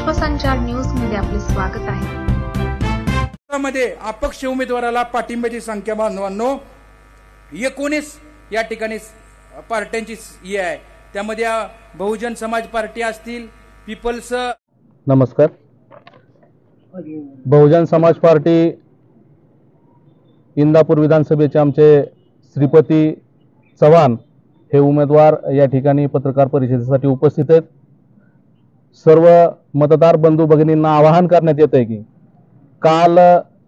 Vishwasanchar news मध्ये आपले स्वागत आहे। मध्ये अपक्ष उमेदवाराला पाठिंब्याची संख्या बांधवांनो 19 या ठिकाणी पार्ट्यांची आहे। त्यामध्ये बहुजन समाज पार्टी असतील, पीपल्स। नमस्कार। बहुजन समाज पार्टी इंदापूर विधानसभेचे आमचे श्रीपती चव्हाण हे उमेदवार या ठिकाणी पत्रकार परिषदेसाठी उपस्थित आहेत। सर्व मतदार बंधू भगिनींना आवाहन करण्यात येते की काल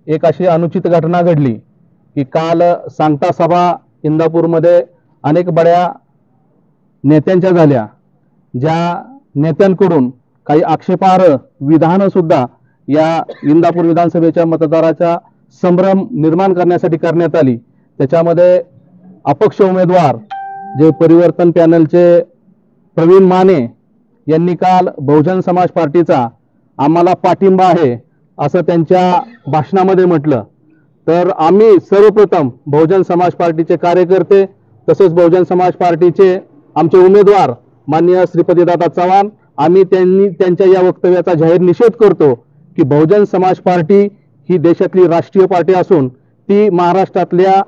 एक अशी अनुचित घटना घडली की काल सांगता सभा इंदापूरमध्ये अनेक बड्या नेत्यांच्या झाल्या, ज्या नेत्यांकडून काही आक्षेपार्ह विधानं सुद्धा या इंदापूर विधानसभेच्या मतदाराचा संभ्रम निर्माण करण्यासाठी करण्यात आली। त्याच्यामध्ये अपक्ष उमेदवार जे परिवर्तन पॅनलचे प्रवीण माने यांनी काल बहुजन समाज पार्टीचा आम्हाला पाठिंबा आहे असं त्यांच्या भाषणामध्ये म्हटलं। तर आम्ही सर्वप्रथम बहुजन समाज पार्टीचे कार्यकर्ते तसेच बहुजन समाज पार्टीचे आमचे उमेदवार माननीय श्रीपती दादा चव्हाण आम्ही त्यांच्या या वक्तव्याचा जाहीर निषेध करतो की बहुजन समाज पार्टी ही देशातली राष्ट्रीय पार्टी असून ती महाराष्ट्रातल्या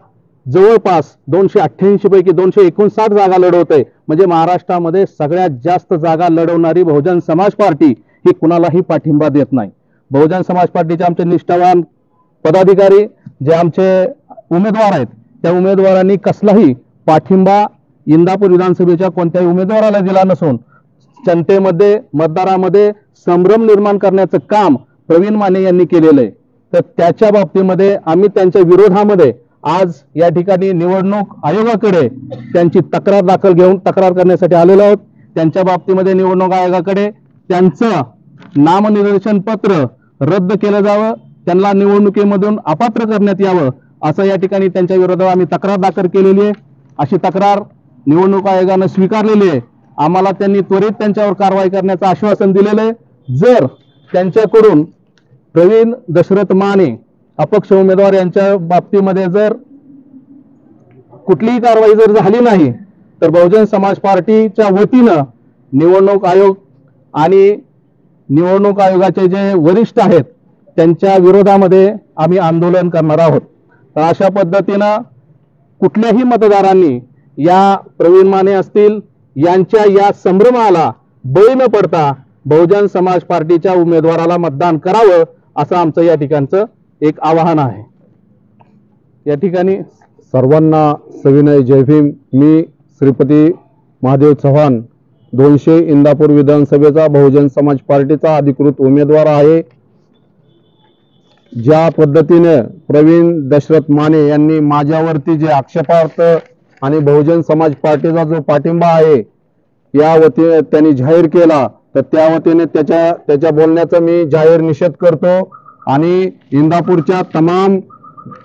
जवळपास 288 पैकी 259 जागा लढवते। म्हणजे महाराष्ट्रामध्ये सगळ्यात जास्त जागा लढवणारी बहुजन समाज पार्टी ही कुणालाही पाठिंबा देत नाही। बहुजन समाज पार्टीचे आमचे निष्ठावान पदाधिकारी जे आमचे उमेदवार आहेत त्या उमेदवारांनी कसलाही पाठिंबा इंदापूर विधानसभेच्या कोणत्याही उमेदवाराला दिला नसून जनतेमध्ये मतदारामध्ये संभ्रम निर्माण करण्याचं काम प्रवीण माने यांनी केलेलं आहे। तर त्याच्या बाबतीमध्ये आम्ही त्यांच्या विरोधामध्ये आज या ठिकाणी निवडणूक आयोगाकडे त्यांची तक्रार करण्यासाठी आलेलो आहोत। त्यांच्या बाबतीमध्ये निवडणूक आयोगाकडे त्यांचं नामनिर्देशन पत्र रद्द केलं जावं, त्यांना निवडणुकीमधून अपात्र करण्यात यावं असं या ठिकाणी त्यांच्या विरोधात आम्ही तक्रार दाखल केलेली आहे। अशी तक्रार निवडणूक आयोगाने स्वीकारलेली आहे। आम्हाला त्यांनी त्वरित त्यांच्यावर कारवाई करण्याचं आश्वासन दिलेलं आहे। जर त्यांच्याकडून प्रवीण दशरथ माने अपक्ष उमेदवार यांच्या बाबतीमध्ये जर कुठलीही कारवाई जर झाली नाही तर बहुजन समाज पार्टीच्या वतीनं निवडणूक आयोग आणि निवडणूक आयोगाचे जे वरिष्ठ आहेत त्यांच्या विरोधामध्ये आम्ही आंदोलन करणार आहोत। तर अशा पद्धतीनं कुठल्याही मतदारांनी या प्रवीण माने असतील यांच्या या संभ्रमाला बळी न पडता बहुजन समाज पार्टीच्या उमेदवाराला मतदान करावं असं आमचं या ठिकाणचं एक आवाहन आहे। या ठिकाणी सर्वांना सविनय जय भीम। मी श्रीपती महादेव चव्हाण 200 इंदापूर विधानसभेचा बहुजन समाज पार्टीचा अधिकृत उमेदवार आहे। ज्या पद्धतीने प्रवीण दशरथ माने यांनी माझ्यावरती जे आक्षेपार्थ आणि बहुजन समाज पार्टीचा जो पाठिंबा आहे या वतीने त्यांनी जाहीर केला तर त्या वतीने त्याच्या बोलण्याचा मी जाहीर निषेध करतो आणि इंदापूरच्या तमाम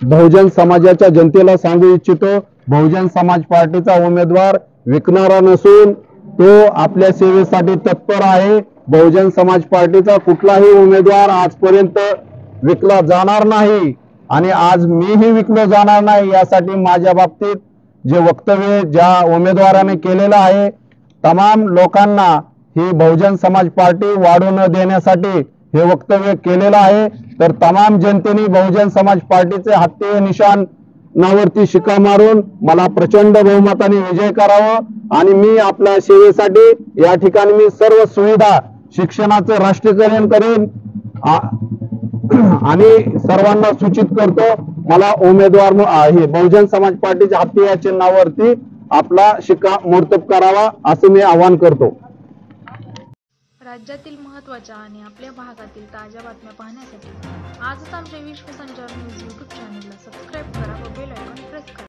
बहुजन समाजाच्या जनतेला सांगू इच्छितो बहुजन समाज पार्टीचा उमेदवार विकणारा नसून तो आपल्या सेवेसाठी तत्पर आहे। बहुजन समाज पार्टीचा कुठलाही उमेदवार आजपर्यंत विकला जाणार नाही आणि आज मीही विकलो जाणार नाही। यासाठी माझ्या बाबतीत जे वक्तव्य ज्या उमेदवाराने केलेलं आहे तमाम लोकांना ही बहुजन समाज पार्टी वाढू न देण्यासाठी हे वक्तव्य केलेलं आहे। तर तमाम जनतेने बहुजन समाज पार्टीचे हत्ती निशाणावरती शिक्का मारून मला प्रचंड बहुमताने विजय करावं आणि मी आपल्या सेवेसाठी या ठिकाणी मी सर्व सुविधा शिक्षणाचं राष्ट्रीयकरण करेन आणि सर्वांना सूचित करतो मला उमेदवार हे बहुजन समाज पार्टीच्या हत्ती या चिन्हावरती आपला शिक्का मोर्तब करावा असं मी आवाहन करतो। राज्यातील महत्त्वाच्या आणि आपल्या भागातील ताज्या बातम्या पाहण्यासाठी आजच आमच्या विश्वसंचार न्यूज YouTube चॅनलला सबस्क्राईब करा व बेल आयकॉन प्रेस करा।